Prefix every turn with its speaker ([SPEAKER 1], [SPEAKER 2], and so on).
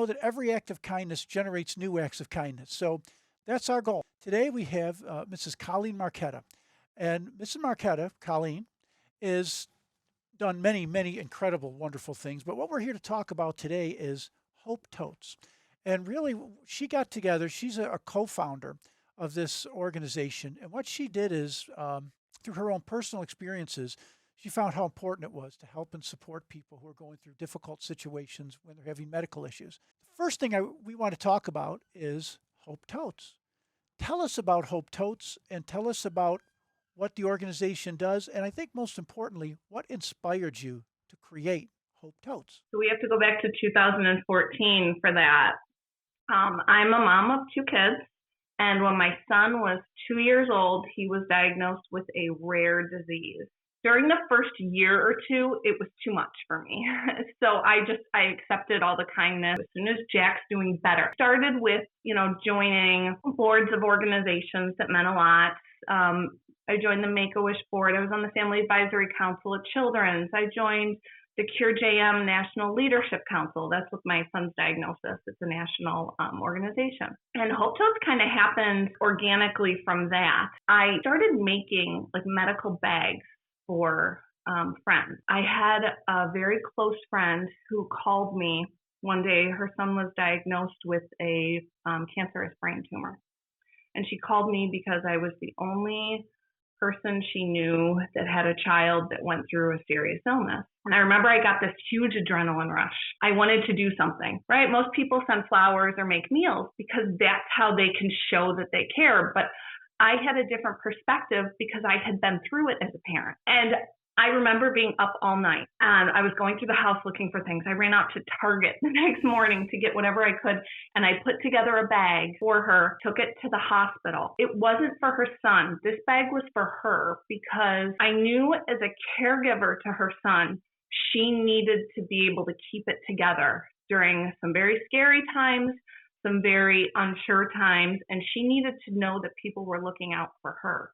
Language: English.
[SPEAKER 1] that every act of kindness generates new acts of kindness. So that's our goal. Today we have Mrs. Colleen Marchetta. And Mrs. Marchetta, Colleen, is done many, many incredible, wonderful things. But what we're here to talk about today is Hope Totes. And really, she got together, she's a co-founder of this organization. And what she did is, through her own personal experiences, she found how important it was to help and support people who are going through difficult situations when they're having medical issues. The first thing we want to talk about is Hope Totes. Tell us about Hope Totes and tell us about what the organization does, and I think most importantly, what inspired you to create Hope Totes?
[SPEAKER 2] So we have to go back to 2014 for that. I'm a mom of 2 kids, and when my son was 2 years old, he was diagnosed with a rare disease. During the first year or two, it was too much for me. So I accepted all the kindness. As soon as Jack's doing better, started with, joining boards of organizations that meant a lot. I joined the Make-A-Wish board. I was on the Family Advisory Council at Children's. I joined the Cure JM National Leadership Council. That's with my son's diagnosis. It's a national organization. And Hope Totes kind of happened organically from that. I started making medical bags for friends. I had a very close friend who called me one day. Her son was diagnosed with a cancerous brain tumor. And she called me because I was the only person she knew that had a child that went through a serious illness. And I remember I got this huge adrenaline rush. I wanted to do something, right? Most people send flowers or make meals because that's how they can show that they care. But I had a different perspective because I had been through it as a parent. And I remember being up all night and I was going through the house looking for things. I ran out to Target the next morning to get whatever I could. And I put together a bag for her, took it to the hospital. It wasn't for her son. This bag was for her because I knew as a caregiver to her son, she needed to be able to keep it together during some very scary times, some very unsure times, and she needed to know that people were looking out for her.